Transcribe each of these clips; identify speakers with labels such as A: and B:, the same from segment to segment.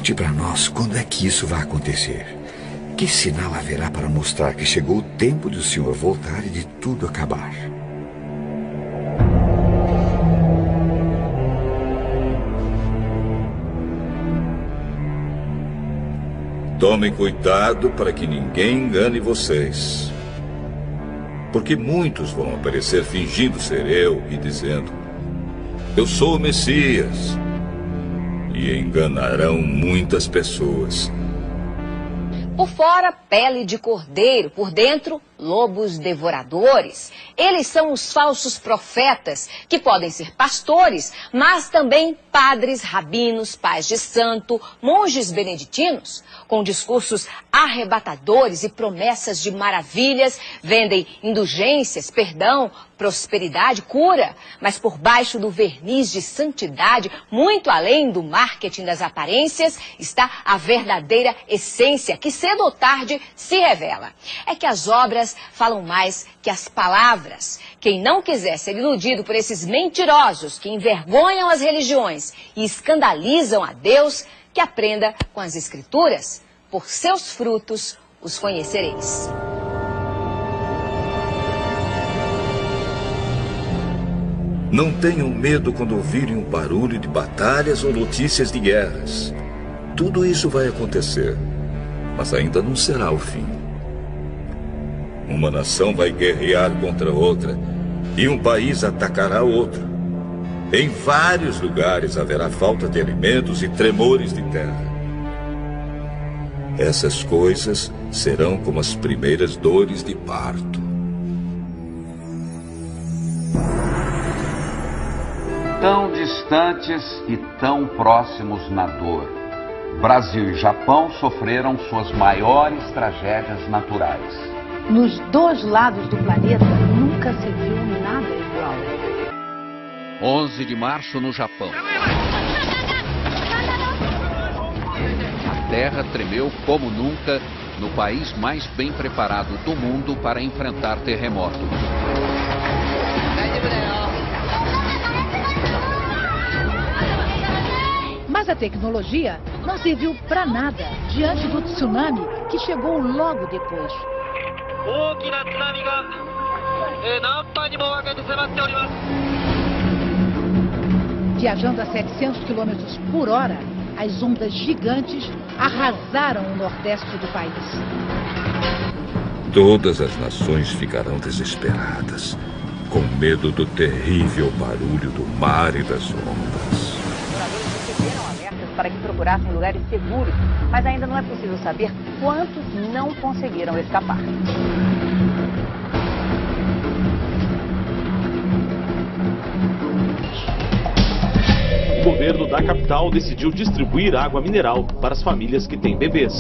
A: Conte para nós quando é que isso vai acontecer. Que sinal haverá para mostrar que chegou o tempo de o senhor voltar e de tudo acabar?
B: Tomem cuidado para que ninguém engane vocês. Porque muitos vão aparecer fingindo ser eu e dizendo: eu sou o Messias. E enganarão muitas pessoas.
C: Por fora, pele de cordeiro, por dentro, lobos devoradores. Eles são os falsos profetas, que podem ser pastores, mas também padres, rabinos, pais de santo, monges beneditinos. Com discursos arrebatadores e promessas de maravilhas, vendem indulgências, perdão, prosperidade, cura. Mas por baixo do verniz de santidade, muito além do marketing das aparências, está a verdadeira essência, que cedo ou tarde se revela. É que as obras falam mais que as palavras. Quem não quiser ser iludido por esses mentirosos que envergonham as religiões e escandalizam a Deus, que aprenda com as Escrituras. Por seus frutos os conhecereis.
B: Não tenham medo quando ouvirem um barulho de batalhas ou notícias de guerras. Tudo isso vai acontecer, mas ainda não será o fim. Uma nação vai guerrear contra outra e um país atacará outro. Em vários lugares haverá falta de alimentos e tremores de terra. Essas coisas serão como as primeiras dores de parto.
D: Tão distantes e tão próximos na dor, Brasil e Japão sofreram suas maiores tragédias naturais.
E: Nos dois lados do planeta nunca se viu nada igual.
F: 11 de março no Japão. A terra tremeu como nunca no país mais bem preparado do mundo para enfrentar terremoto.
E: Mas a tecnologia não serviu para nada diante do tsunami que chegou logo depois. Viajando a 700 km por hora, as ondas gigantes arrasaram o nordeste do país.
B: Todas as nações ficarão desesperadas, com medo do terrível barulho do mar e das ondas.
C: Para que procurassem lugares seguros, mas ainda não é possível saber quantos não conseguiram escapar.
G: O governo da capital decidiu distribuir água mineral para as famílias que têm bebês.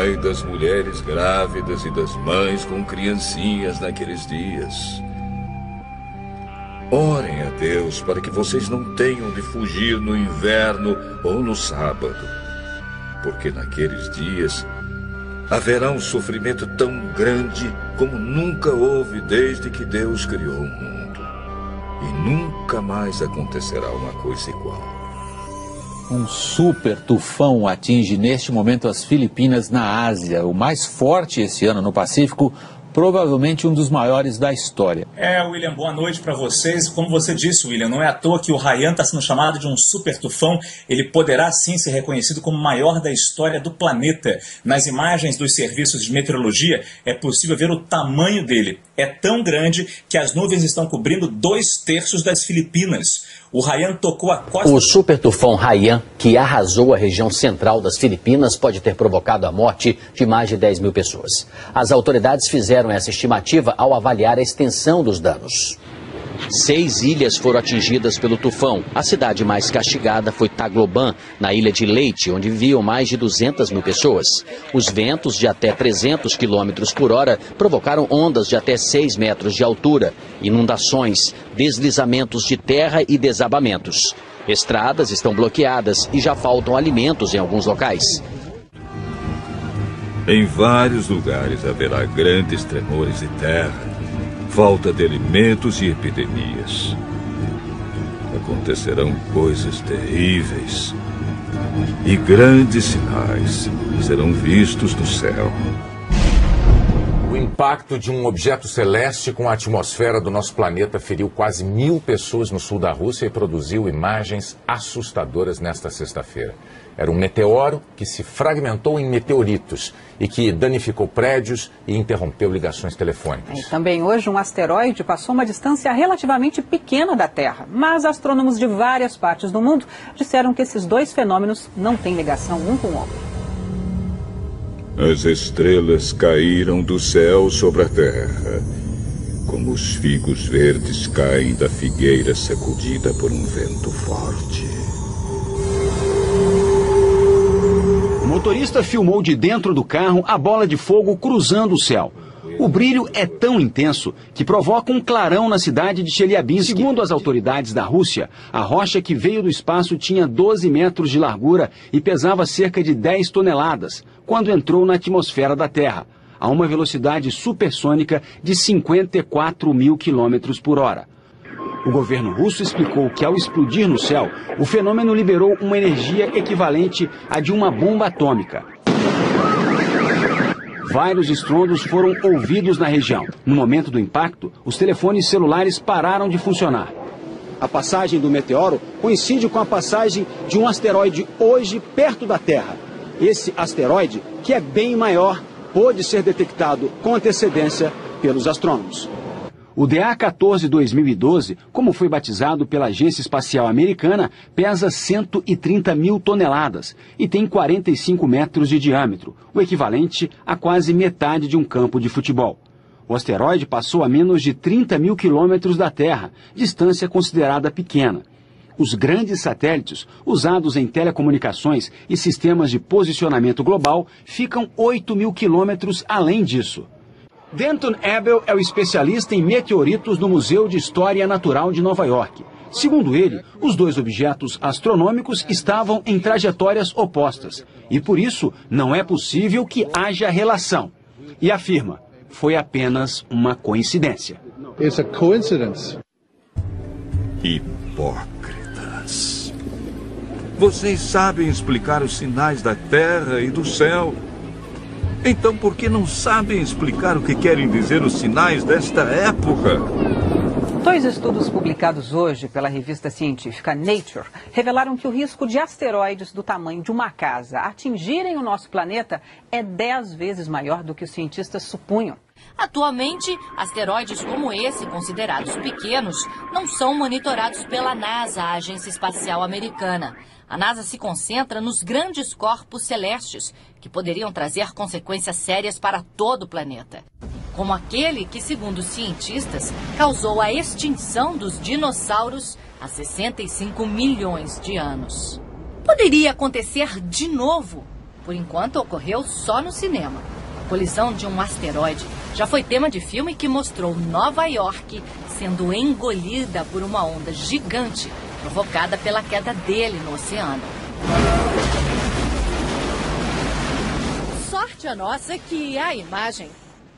B: Ai das mulheres grávidas e das mães com criancinhas naqueles dias. Orem a Deus para que vocês não tenham de fugir no inverno ou no sábado, porque naqueles dias haverá um sofrimento tão grande como nunca houve desde que Deus criou o mundo. E nunca mais acontecerá uma coisa igual.
H: Um super tufão atinge neste momento as Filipinas na Ásia, o mais forte esse ano no Pacífico, provavelmente um dos maiores da história.
I: William, boa noite para vocês. Como você disse, William, não é à toa que o Haiyan está sendo chamado de um super tufão. Ele poderá sim ser reconhecido como o maior da história do planeta. Nas imagens dos serviços de meteorologia é possível ver o tamanho dele. É tão grande que as nuvens estão cobrindo 2/3 das Filipinas. O Haiyan tocou a costa...
J: O super tufão Haiyan, que arrasou a região central das Filipinas, pode ter provocado a morte de mais de 10 mil pessoas. As autoridades fizeram essa estimativa ao avaliar a extensão dos danos. 6 ilhas foram atingidas pelo tufão. A cidade mais castigada foi Tagloban, na ilha de Leyte, onde viviam mais de 200 mil pessoas. Os ventos de até 300 km por hora provocaram ondas de até 6 metros de altura, inundações, deslizamentos de terra e desabamentos. Estradas estão bloqueadas e já faltam alimentos em alguns locais.
B: Em vários lugares haverá grandes tremores de terra, falta de alimentos e epidemias. acontecerão coisas terríveis e grandes sinais serão vistos no céu.
K: O impacto de um objeto celeste com a atmosfera do nosso planeta feriu quase 1000 pessoas no sul da Rússia e produziu imagens assustadoras nesta sexta-feira. Era um meteoro que se fragmentou em meteoritos e que danificou prédios e interrompeu ligações telefônicas.
L: E também hoje um asteroide passou uma distância relativamente pequena da Terra, mas astrônomos de várias partes do mundo disseram que esses dois fenômenos não têm ligação um com o outro.
B: As estrelas caíram do céu sobre a terra, como os figos verdes caem da figueira sacudida por um vento forte.
M: O motorista filmou de dentro do carro a bola de fogo cruzando o céu. O brilho é tão intenso que provoca um clarão na cidade de Chelyabinsk. Segundo as autoridades da Rússia, a rocha que veio do espaço tinha 12 metros de largura e pesava cerca de 10 toneladas, quando entrou na atmosfera da Terra, a uma velocidade supersônica de 54 mil quilômetros por hora. O governo russo explicou que, ao explodir no céu, o fenômeno liberou uma energia equivalente à de uma bomba atômica. Vários estrondos foram ouvidos na região. No momento do impacto, os telefones celulares pararam de funcionar. A passagem do meteoro coincide com a passagem de um asteroide hoje perto da Terra. Esse asteroide, que é bem maior, pôde ser detectado com antecedência pelos astrônomos. O DA-14-2012, como foi batizado pela Agência Espacial Americana, pesa 130 mil toneladas e tem 45 metros de diâmetro, o equivalente a quase metade de um campo de futebol. O asteroide passou a menos de 30 mil quilômetros da Terra, distância considerada pequena. Os grandes satélites, usados em telecomunicações e sistemas de posicionamento global, ficam 8 mil quilômetros além disso. Denton Abel é o especialista em meteoritos no Museu de História Natural de Nova York. Segundo ele, os dois objetos astronômicos estavam em trajetórias opostas e, por isso, não é possível que haja relação. E afirma, foi apenas uma coincidência.
N: It's a coincidence.
B: Hipócritas. Vocês sabem explicar os sinais da Terra e do céu. Então, por que não sabem explicar o que querem dizer os sinais desta época?
L: Dois estudos publicados hoje pela revista científica Nature revelaram que o risco de asteroides do tamanho de uma casa atingirem o nosso planeta é 10 vezes maior do que os cientistas supunham.
O: Atualmente, asteroides como esse, considerados pequenos, não são monitorados pela NASA, a Agência Espacial Americana. A NASA se concentra nos grandes corpos celestes, que poderiam trazer consequências sérias para todo o planeta. Como aquele que, segundo os cientistas, causou a extinção dos dinossauros há 65 milhões de anos. Poderia acontecer de novo. Por enquanto, ocorreu só no cinema. A colisão de um asteroide já foi tema de filme que mostrou Nova York sendo engolida por uma onda gigante provocada pela queda dele no oceano. Sorte a nossa que a imagem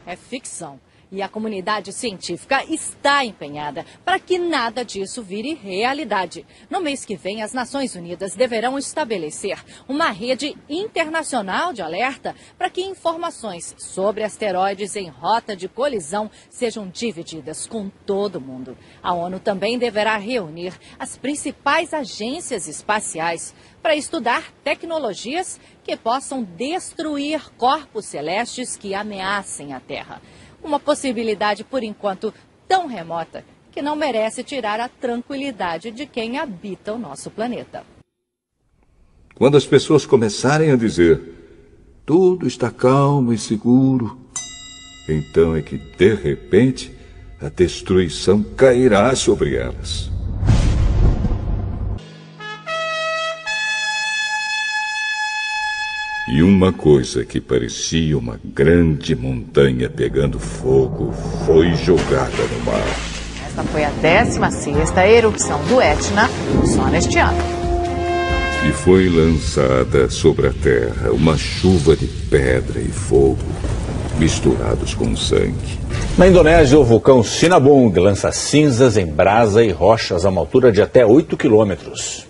O: é ficção. E a comunidade científica está empenhada para que nada disso vire realidade. No mês que vem, as Nações Unidas deverão estabelecer uma rede internacional de alerta para que informações sobre asteroides em rota de colisão sejam divididas com todo mundo. A ONU também deverá reunir as principais agências espaciais para estudar tecnologias que possam destruir corpos celestes que ameacem a Terra. Uma possibilidade, por enquanto, tão remota que não merece tirar a tranquilidade de quem habita o nosso planeta.
B: Quando as pessoas começarem a dizer tudo está calmo e seguro, então é que, de repente, a destruição cairá sobre elas. E uma coisa que parecia uma grande montanha pegando fogo foi jogada no mar.
P: Esta foi a 16ª erupção do Etna só neste ano.
B: E foi lançada sobre a terra uma chuva de pedra e fogo misturados com sangue.
H: Na Indonésia, o vulcão Sinabung lança cinzas em brasa e rochas a uma altura de até 8 quilômetros.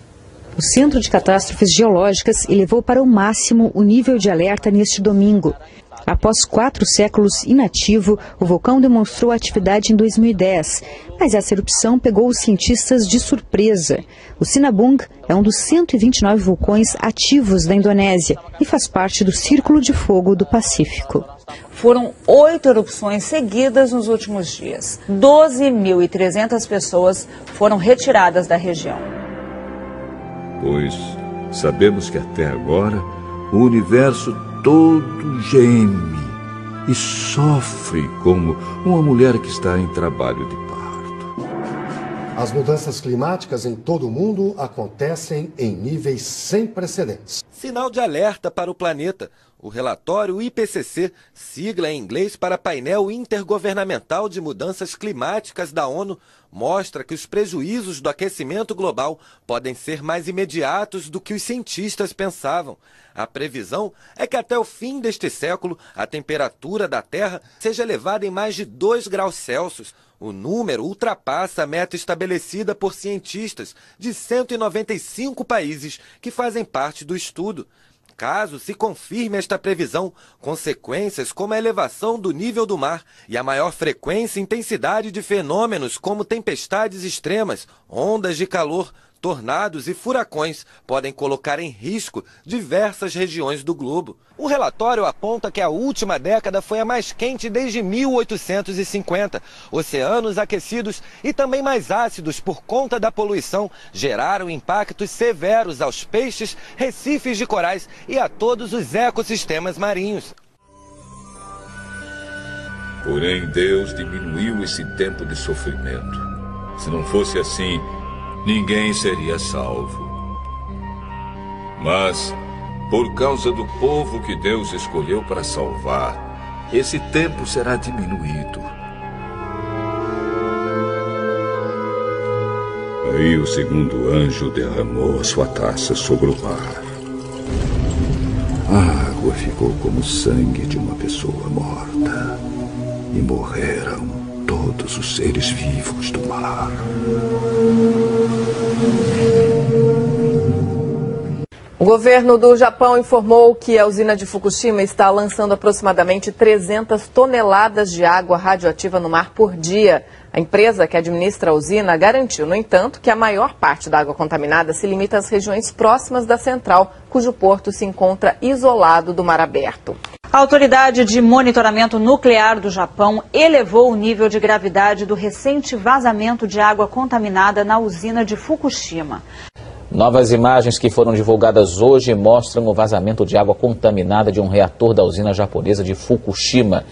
Q: O Centro de Catástrofes Geológicas elevou para o máximo o nível de alerta neste domingo. Após 4 séculos inativo, o vulcão demonstrou atividade em 2010, mas essa erupção pegou os cientistas de surpresa. O Sinabung é um dos 129 vulcões ativos da Indonésia e faz parte do Círculo de Fogo do Pacífico.
R: Foram 8 erupções seguidas nos últimos dias. 12.300 pessoas foram retiradas da região.
B: Pois sabemos que até agora o universo todo geme e sofre como uma mulher que está em trabalho de parto.
S: As mudanças climáticas em todo o mundo acontecem em níveis sem precedentes.
T: Sinal de alerta para o planeta. O relatório IPCC, sigla em inglês para Painel Intergovernamental de Mudanças Climáticas da ONU, mostra que os prejuízos do aquecimento global podem ser mais imediatos do que os cientistas pensavam. A previsão é que até o fim deste século a temperatura da Terra seja elevada em mais de 2 graus Celsius. O número ultrapassa a meta estabelecida por cientistas de 195 países que fazem parte do estudo. Caso se confirme esta previsão, consequências como a elevação do nível do mar e a maior frequência e intensidade de fenômenos como tempestades extremas, ondas de calor, tornados e furacões podem colocar em risco diversas regiões do globo. O relatório aponta que a última década foi a mais quente desde 1850. Oceanos aquecidos e também mais ácidos por conta da poluição geraram impactos severos aos peixes, recifes de corais e a todos os ecossistemas marinhos.
B: Porém, Deus diminuiu esse tempo de sofrimento. Se não fosse assim, ninguém seria salvo. Mas, por causa do povo que Deus escolheu para salvar, esse tempo será diminuído. Aí o segundo anjo derramou a sua taça sobre o mar. A água ficou como o sangue de uma pessoa morta. E morreram todos os seres vivos do mar.
P: O governo do Japão informou que a usina de Fukushima está lançando aproximadamente 300 toneladas de água radioativa no mar por dia. A empresa que administra a usina garantiu, no entanto, que a maior parte da água contaminada se limita às regiões próximas da central, cujo porto se encontra isolado do mar aberto.
R: A Autoridade de Monitoramento Nuclear do Japão elevou o nível de gravidade do recente vazamento de água contaminada na usina de Fukushima.
J: Novas imagens que foram divulgadas hoje mostram o vazamento de água contaminada de um reator da usina japonesa de Fukushima.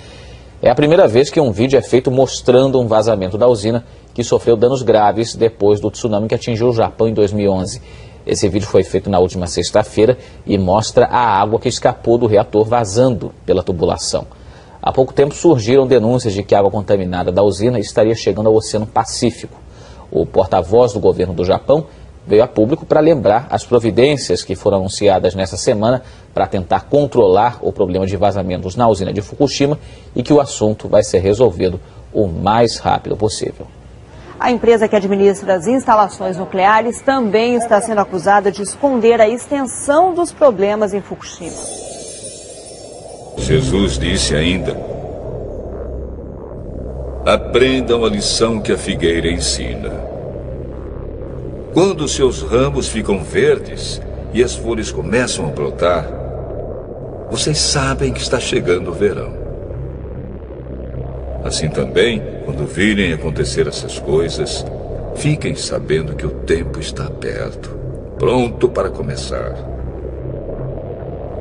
J: É a primeira vez que um vídeo é feito mostrando um vazamento da usina que sofreu danos graves depois do tsunami que atingiu o Japão em 2011. Esse vídeo foi feito na última sexta-feira e mostra a água que escapou do reator vazando pela tubulação. Há pouco tempo surgiram denúncias de que a água contaminada da usina estaria chegando ao Oceano Pacífico. O porta-voz do governo do Japão veio a público para lembrar as providências que foram anunciadas nesta semana para tentar controlar o problema de vazamentos na usina de Fukushima e que o assunto vai ser resolvido o mais rápido possível.
R: A empresa que administra as instalações nucleares também está sendo acusada de esconder a extensão dos problemas em Fukushima.
B: Jesus disse ainda: aprendam a lição que a figueira ensina. Quando seus ramos ficam verdes e as folhas começam a brotar, vocês sabem que está chegando o verão. Assim também, quando virem acontecer essas coisas, fiquem sabendo que o tempo está perto, pronto para começar.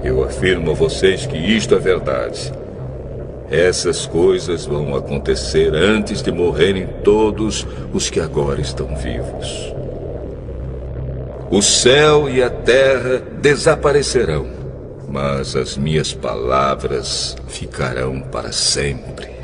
B: Eu afirmo a vocês que isto é verdade. Essas coisas vão acontecer antes de morrerem todos os que agora estão vivos. O céu e a terra desaparecerão, mas as minhas palavras ficarão para sempre.